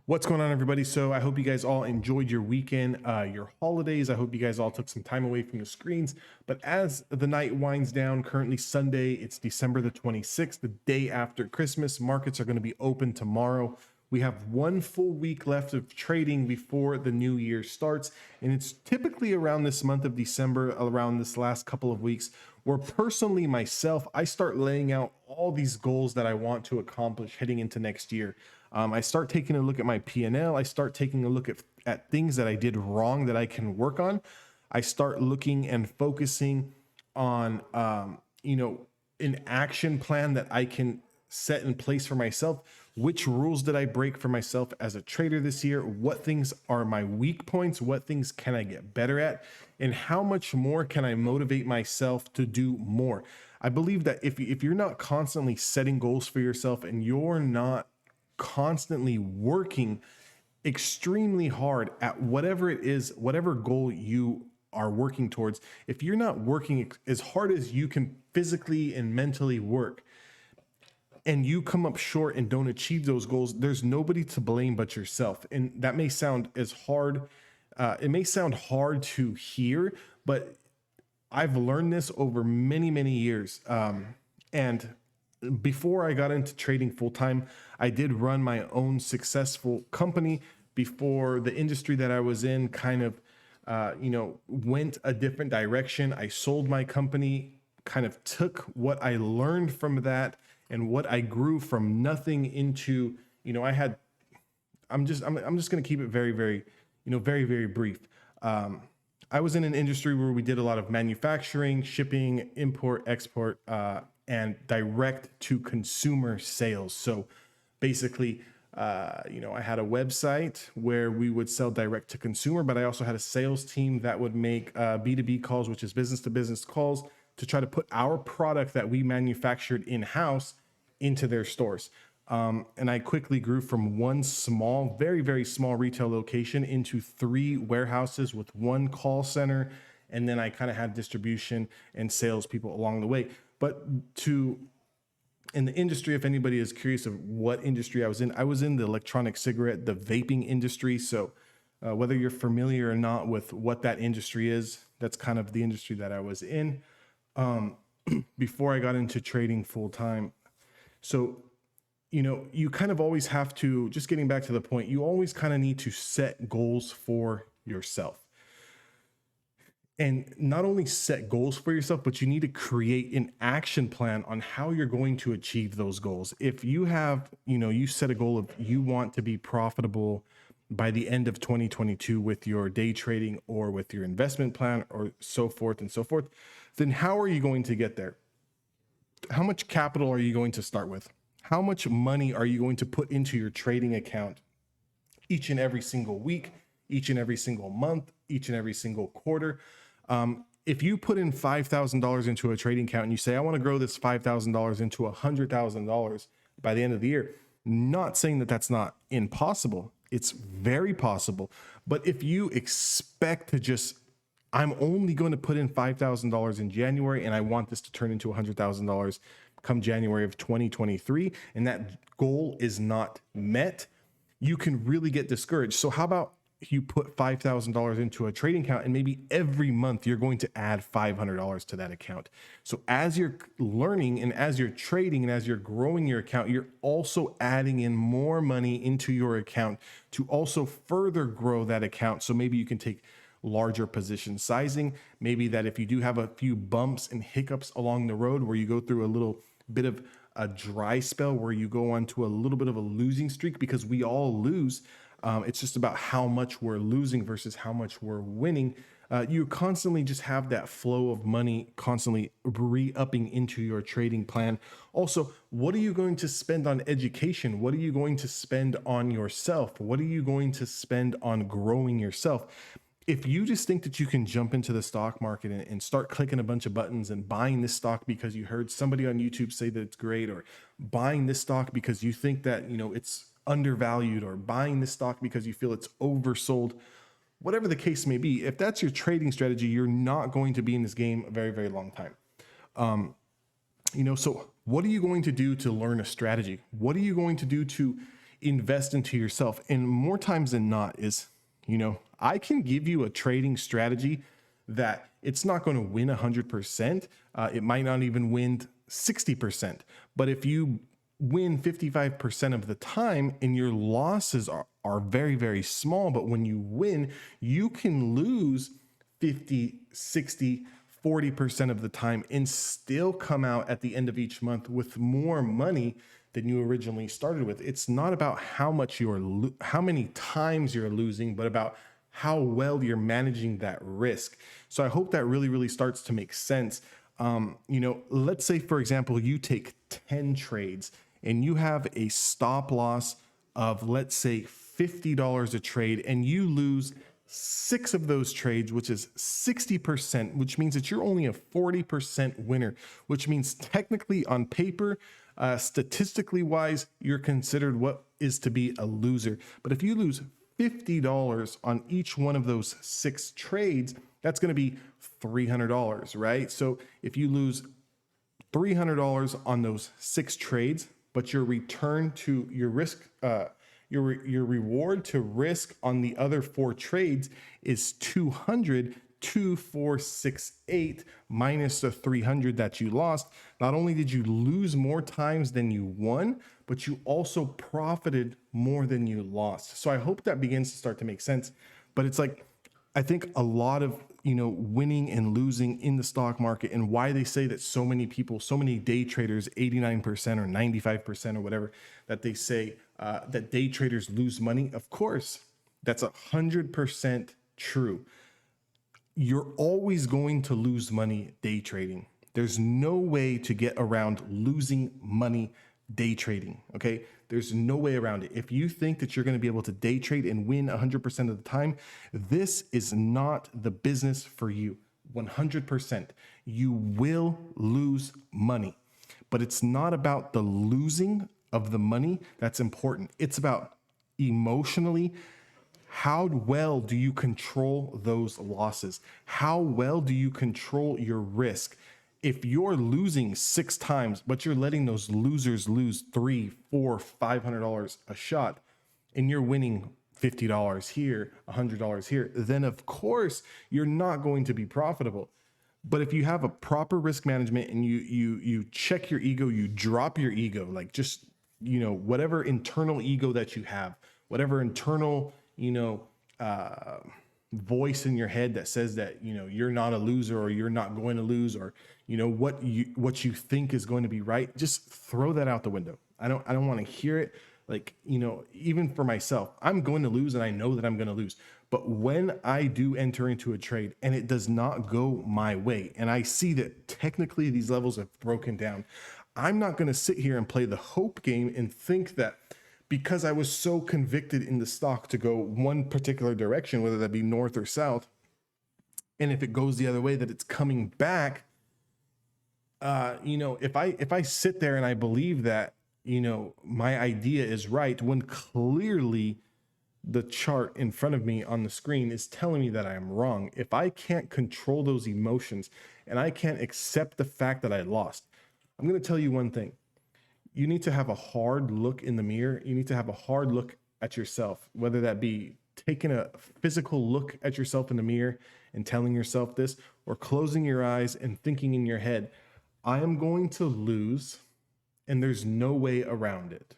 What's going on, everybody? So I hope you guys all enjoyed your weekend, your holidays. I hope you guys all took some time away from the screens. But as the night winds down, currently Sunday, it's December the 26th, the day after Christmas. Markets are going to be open tomorrow. We have one full week left of trading before the new year starts. And it's typically around this month of December, around this last couple of weeks, where personally myself, I start laying out all these goals that I want to accomplish heading into next year. I start taking a look at my P&L. I start taking a look at things that I did wrong that I can work on. I start looking and focusing on, an action plan that I can set in place for myself. Which rules did I break for myself as a trader this year? What things are my weak points? What things can I get better at? And how much more can I motivate myself to do more? I believe that if you're not constantly setting goals for yourself and you're not constantly working extremely hard at whatever it is, whatever goal you are working towards, if you're not working as hard as you can physically and mentally work, and you come up short and don't achieve those goals, there's nobody to blame but yourself. And that may sound as hard, it may sound hard to hear, but I've learned this over many, many years. And before I got into trading full time, I did run my own successful company before the industry that I was in kind of, went a different direction. I sold my company, kind of took what I learned from that and what I grew from nothing into, I'm just going to keep it very, very, very, very brief. I was in an industry where we did a lot of manufacturing, shipping, import, export, and direct to consumer sales. So basically, I had a website where we would sell direct to consumer, but I also had a sales team that would make B2B calls, which is business to business calls, to try to put our product that we manufactured in-house into their stores. And I quickly grew from one small, very, very small retail location into 3 warehouses with 1 call center. And then I kind of had distribution and salespeople along the way. But in the industry, if anybody is curious of what industry I was in the electronic cigarette, the vaping industry. So whether you're familiar or not with what that industry is, that's kind of the industry that I was in before I got into trading full time. So, you kind of always have to, just getting back to the point, you always kind of need to set goals for yourself. And not only set goals for yourself, but you need to create an action plan on how you're going to achieve those goals. If you have, you set a goal of you want to be profitable by the end of 2022 with your day trading or with your investment plan or so forth and so forth, then how are you going to get there? How much capital are you going to start with? How much money are you going to put into your trading account each and every single week, each and every single month, each and every single quarter? If you put in $5,000 into a trading account and you say, I want to grow this $5,000 into $100,000 by the end of the year, not saying that that's not impossible. It's very possible. But if you expect to just, I'm only going to put in $5,000 in January and I want this to turn into $100,000 come January of 2023, and that goal is not met, you can really get discouraged. So how about you put $5,000 into a trading account and maybe every month you're going to add $500 to that account. So as you're learning and as you're trading and as you're growing your account, you're also adding in more money into your account to also further grow that account. So maybe you can take larger position sizing. Maybe that if you do have a few bumps and hiccups along the road where you go through a little bit of a dry spell where you go on to a little bit of a losing streak, because we all lose. It's just about how much we're losing versus how much we're winning. You constantly just have that flow of money constantly re-upping into your trading plan. Also, what are you going to spend on education? What are you going to spend on yourself? What are you going to spend on growing yourself? If you just think that you can jump into the stock market and start clicking a bunch of buttons and buying this stock because you heard somebody on YouTube say that it's great, or buying this stock because you think that, it's undervalued, or buying this stock because you feel it's oversold, whatever the case may be, if that's your trading strategy, you're not going to be in this game a very, very long time. So what are you going to do to learn a strategy? What are you going to do to invest into yourself. And more times than not is, I can give you a trading strategy that it's not going to win 100%. It might not even win 60%. But if you win 55% of the time and your losses are very, very small, but when you win, you can lose 50, 60, 40% of the time and still come out at the end of each month with more money than you originally started with. It's not about how many times you're losing, but about how well you're managing that risk. So I hope that really, really starts to make sense. Let's say, for example, you take 10 trades and you have a stop loss of, let's say, $50 a trade, and you lose 6 of those trades, which is 60%, which means that you're only a 40% winner, which means technically on paper, statistically wise, you're considered what is to be a loser. But if you lose $50 on each one of those 6 trades, that's going to be $300, right? So if you lose $300 on those 6 trades, but your return to your risk, your reward to risk on the other 4 trades is 22468 minus the 300 that you lost. Not only did you lose more times than you won, but you also profited more than you lost. So I hope that begins to start to make sense. But it's like, I think a lot of, winning and losing in the stock market, and why they say that so many people, so many day traders, 89% or 95% or whatever, that they say that day traders lose money. Of course, that's 100% true. You're always going to lose money day trading. There's no way to get around losing money day trading. Okay. There's no way around it. If you think that you're going to be able to day trade and win 100% of the time, this is not the business for you. 100%. You will lose money, but it's not about the losing of the money that's important. It's about emotionally, how well do you control those losses? How well do you control your risk? If you're losing 6 times, but you're letting those losers lose $300, $400, $500 a shot, and you're winning $50 here, $100 here, then of course you're not going to be profitable. But if you have a proper risk management and you check your ego, you drop your ego, like just, whatever internal ego that you have, whatever internal, voice in your head that says that, you're not a loser, or you're not going to lose, or, what you think is going to be right, just throw that out the window. I don't want to hear it. Like, even for myself, I'm going to lose and I know that I'm going to lose. But when I do enter into a trade and it does not go my way, and I see that technically these levels have broken down, I'm not going to sit here and play the hope game and think that because I was so convicted in the stock to go one particular direction, whether that be north or south, and if it goes the other way, that it's coming back. If I sit there and I believe that, my idea is right, when clearly the chart in front of me on the screen is telling me that I am wrong, if I can't control those emotions and I can't accept the fact that I lost, I'm going to tell you one thing. You need to have a hard look in the mirror. You need to have a hard look at yourself, whether that be taking a physical look at yourself in the mirror and telling yourself this, or closing your eyes and thinking in your head, I am going to lose and there's no way around it.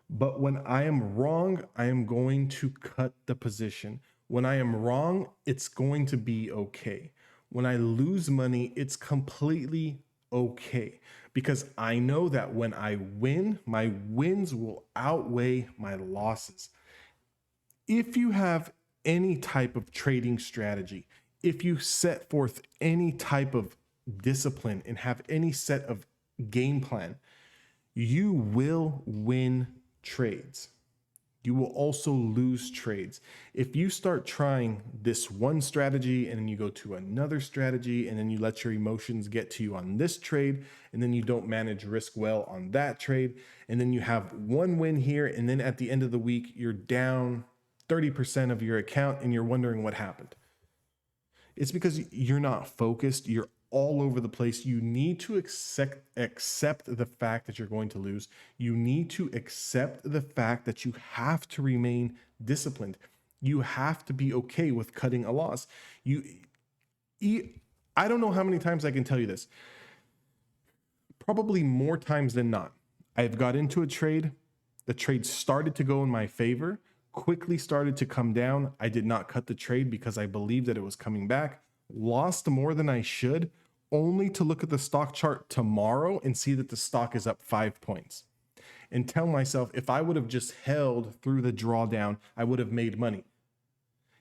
But when I am wrong, I am going to cut the position. When I am wrong, it's going to be okay. When I lose money, it's completely okay, because I know that when I win, my wins will outweigh my losses. If you have any type of trading strategy, if you set forth any type of discipline and have any set of game plan, you will win trades. You will also lose trades. If you start trying this one strategy and then you go to another strategy and then you let your emotions get to you on this trade, and then you don't manage risk well on that trade, and then you have one win here, and then at the end of the week, you're down 30% of your account and you're wondering what happened. It's because you're not focused. You're all over the place. You need to accept the fact that you're going to lose. You need to accept the fact that you have to remain disciplined. You have to be okay with cutting a loss. I don't know how many times I can tell you this. Probably more times than not. I've got into a trade. The trade started to go in my favor, quickly started to come down. I did not cut the trade because I believed that it was coming back. Lost more than I should, only to look at the stock chart tomorrow and see that the stock is up 5 points. And tell myself, if I would have just held through the drawdown, I would have made money.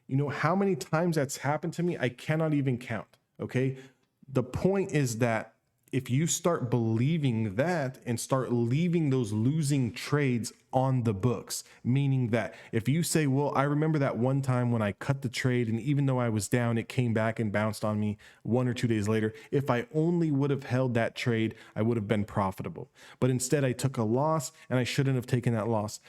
You know how many times that's happened to me? I cannot even count. Okay. The point is that if you start believing that and start leaving those losing trades on the books, meaning that if you say, well, I remember that one time when I cut the trade and even though I was down, it came back and bounced on me 1 or 2 days later. If I only would have held that trade, I would have been profitable. But instead I took a loss and I shouldn't have taken that loss.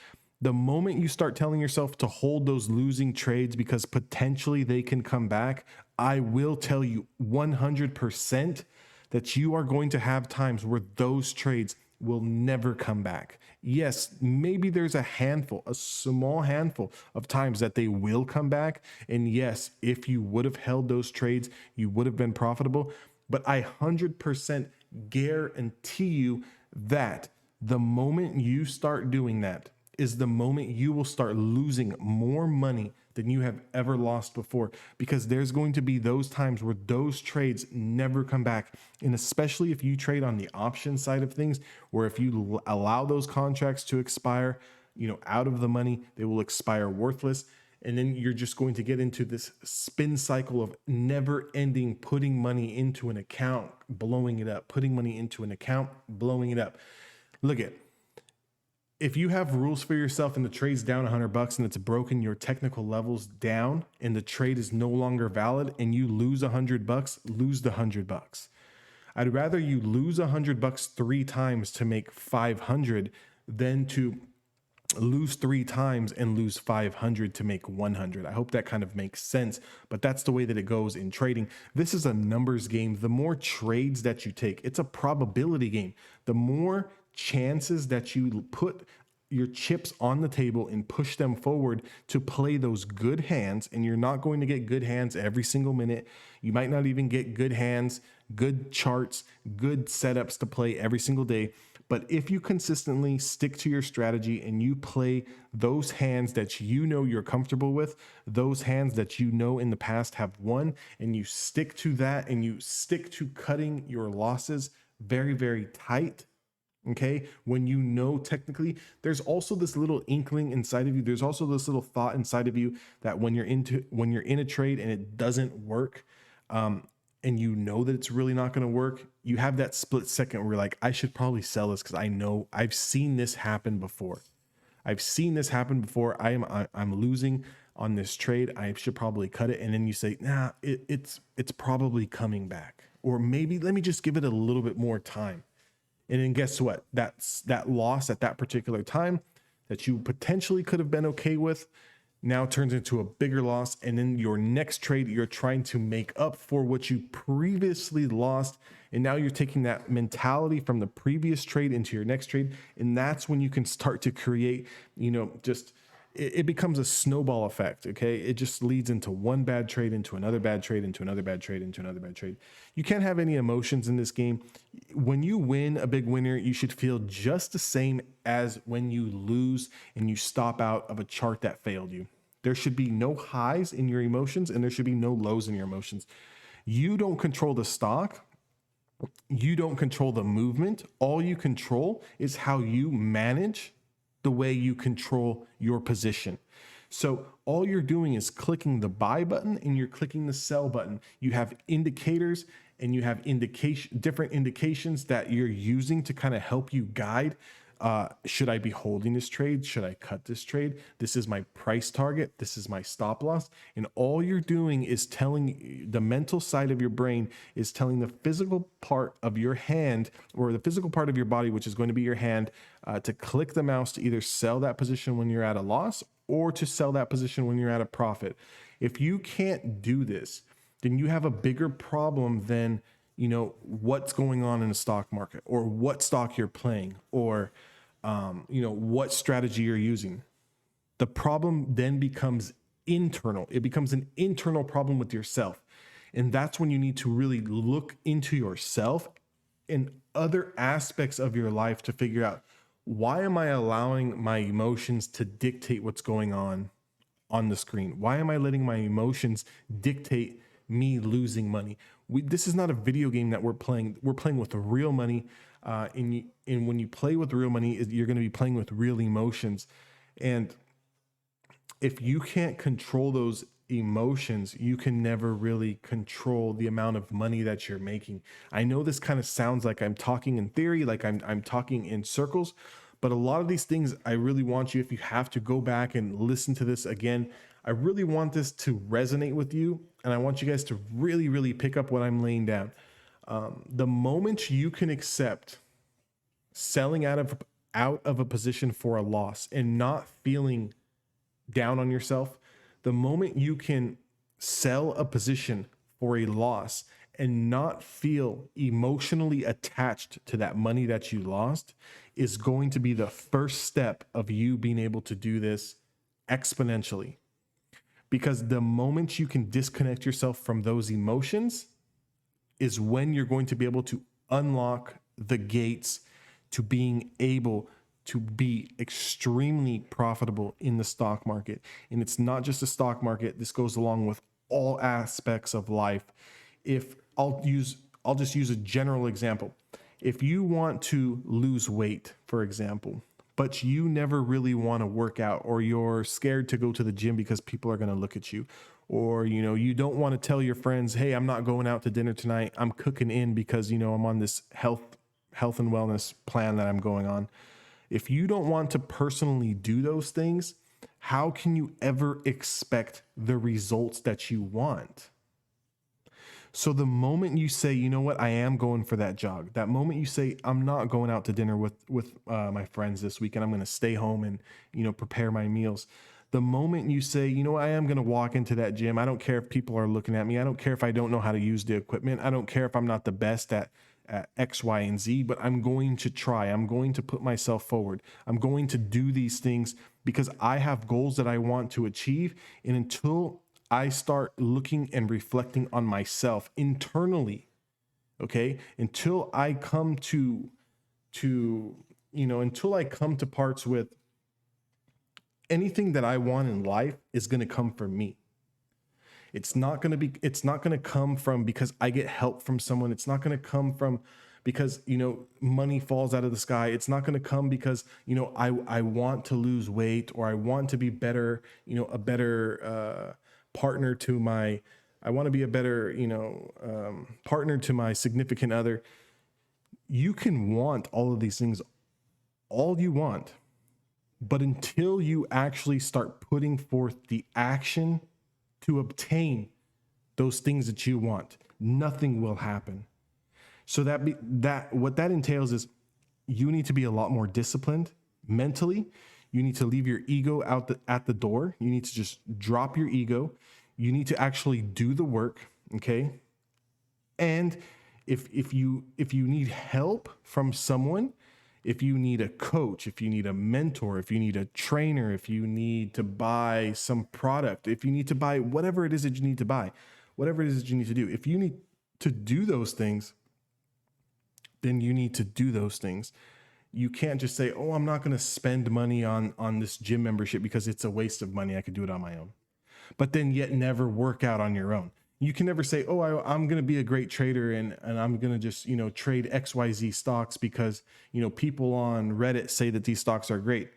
The moment you start telling yourself to hold those losing trades because potentially they can come back, I will tell you 100% that you are going to have times where those trades will never come back. Yes, maybe there's a small handful of times that they will come back. And yes, if you would have held those trades, you would have been profitable. But I 100% guarantee you that the moment you start doing that is the moment you will start losing more money than you have ever lost before, because there's going to be those times where those trades never come back. And especially if you trade on the option side of things, where if you allow those contracts to expire, out of the money, they will expire worthless. And then you're just going to get into this spin cycle of never ending, putting money into an account, blowing it up, putting money into an account, blowing it up. Look at, if you have rules for yourself and the trade's down $100 and it's broken your technical levels down and the trade is no longer valid and you lose $100, lose the $100. I'd rather you lose $100 3 times to make 500 than to lose 3 times and lose 500 to make 100. I hope that kind of makes sense, but that's the way that it goes in trading. This is a numbers game. The more trades that you take, it's a probability game. The more chances that you put your chips on the table and push them forward to play those good hands, and you're not going to get good hands every single minute. You might not even get good hands, good charts, good setups to play every single day. But if you consistently stick to your strategy and you play those hands that you know you're comfortable with, those hands that you know in the past have won, and you stick to that and you stick to cutting your losses very, very tight, okay, when you know technically, there's also this little inkling inside of you. There's also this little thought inside of you that when you're in a trade and it doesn't work, and you know that it's really not going to work, you have that split second where you're like, I should probably sell this because I know I've seen this happen before. I'm losing on this trade. I should probably cut it. And then you say, nah, it's probably coming back. Or maybe let me just give it a little bit more time. And then guess what? That loss at that particular time that you potentially could have been okay with now turns into a bigger loss. And then your next trade, you're trying to make up for what you previously lost. And now you're taking that mentality from the previous trade into your next trade. And that's when you can start to create, it becomes a snowball effect. Okay. It just leads into one bad trade, into another bad trade, into another bad trade, into another bad trade. You can't have any emotions in this game. When you win a big winner, you should feel just the same as when you lose and you stop out of a chart that failed you. There should be no highs in your emotions and there should be no lows in your emotions. You don't control the stock. You don't control the movement. All you control is how you manage the way you control your position. So all you're doing is clicking the buy button and you're clicking the sell button. You have indicators and you have different indications that you're using to kind of help you guide. Should I be holding this trade? Should I cut this trade? This is my price target. This is my stop loss. And all you're doing is telling the mental side of your brain is telling the physical part of your hand or the physical part of your body, which is going to be your hand, to click the mouse to either sell that position when you're at a loss or to sell that position when you're at a profit. If you can't do this, then you have a bigger problem than what's going on in the stock market, or what stock you're playing, or what strategy you're using. The problem then becomes internal. It becomes an internal problem with yourself. And that's when you need to really look into yourself and other aspects of your life to figure out, why am I allowing my emotions to dictate what's going on the screen? Why am I letting my emotions dictate me losing money? This is not a video game that we're playing. We're playing with real money. And when you play with real money, you're going to be playing with real emotions. And if you can't control those emotions, you can never really control the amount of money that you're making. I know this kind of sounds like I'm talking in theory, like I'm talking in circles, but a lot of these things, I really want you, if you have to go back and listen to this again, I really want this to resonate with you. And I want you guys to really, really pick up what I'm laying down. The moment you can accept selling out of a position for a loss and not feeling down on yourself, the moment you can sell a position for a loss and not feel emotionally attached to that money that you lost, is going to be the first step of you being able to do this exponentially. Because the moment you can disconnect yourself from those emotions is when you're going to be able to unlock the gates to being able to be extremely profitable in the stock market. And it's not just the stock market. This goes along with all aspects of life. If I'll just use a general example. If you want to lose weight, for example, but you never really want to work out, or you're scared to go to the gym because people are going to look at you, or, you don't want to tell your friends, hey, I'm not going out to dinner tonight. I'm cooking in because, I'm on this health and wellness plan that I'm going on. If you don't want to personally do those things, how can you ever expect the results that you want? So the moment you say, you know what, I am going for that jog, that moment you say, I'm not going out to dinner with my friends this weekend, I'm going to stay home and, prepare my meals. The moment you say, I am going to walk into that gym, I don't care if people are looking at me. I don't care if I don't know how to use the equipment. I don't care if I'm not the best at X, Y, and Z, but I'm going to try. I'm going to put myself forward. I'm going to do these things because I have goals that I want to achieve. And until I start looking and reflecting on myself internally, okay, until I come to until I come to parts with anything that I want in life is going to come from me. It's not going to come from because I get help from someone. It's not going to come from because, money falls out of the sky. It's not going to come because, I want to lose weight, or I want to be better, a better partner to my, I want to be a better, partner to my significant other. You can want all of these things all you want, but until you actually start putting forth the action to obtain those things that you want, nothing will happen. So what that entails is you need to be a lot more disciplined mentally. You need to leave your ego at the door. You need to just drop your ego. You need to actually do the work, okay? And if you need help from someone, if you need a coach, if you need a mentor, if you need a trainer, if you need to buy some product, if you need to buy whatever it is that you need to buy, whatever it is that you need to do, if you need to do those things, then you need to do those things. You can't just say, oh, I'm not going to spend money on this gym membership because it's a waste of money. I could do it on my own. But then yet never work out on your own. You can never say, oh, I'm going to be a great trader and I'm going to just, trade XYZ stocks because, people on Reddit say that these stocks are great.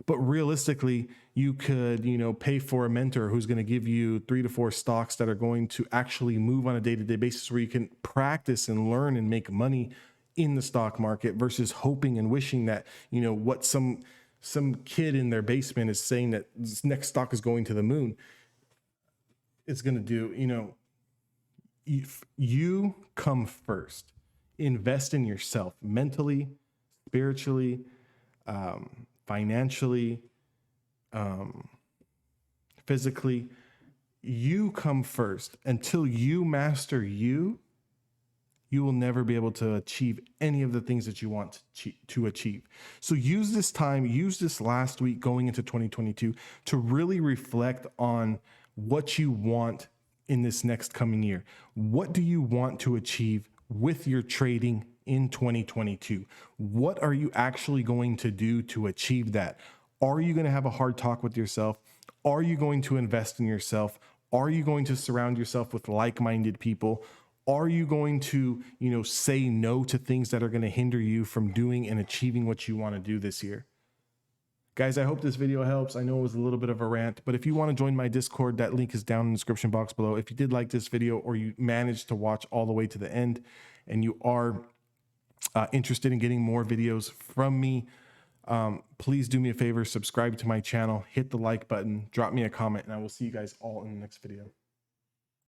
But realistically, you could, pay for a mentor who's going to give you 3 to 4 stocks that are going to actually move on a day-to-day basis, where you can practice and learn and make money in the stock market, versus hoping and wishing that, what some kid in their basement is saying that this next stock is going to the moon. It's going to do, you come first. Invest in yourself mentally, spiritually, financially, physically. You come first. Until you master you, you will never be able to achieve any of the things that you want to achieve. So use this time, use this last week going into 2022 to really reflect on what you want in this next coming year. What do you want to achieve with your trading in 2022? What are you actually going to do to achieve that? Are you going to have a hard talk with yourself? Are you going to invest in yourself? Are you going to surround yourself with like-minded people? Are you going to, say no to things that are going to hinder you from doing and achieving what you want to do this year? Guys, I hope this video helps. I know it was a little bit of a rant, but if you want to join my Discord, that link is down in the description box below. If you did like this video or you managed to watch all the way to the end and you are interested in getting more videos from me, please do me a favor, subscribe to my channel, hit the like button, drop me a comment, and I will see you guys all in the next video.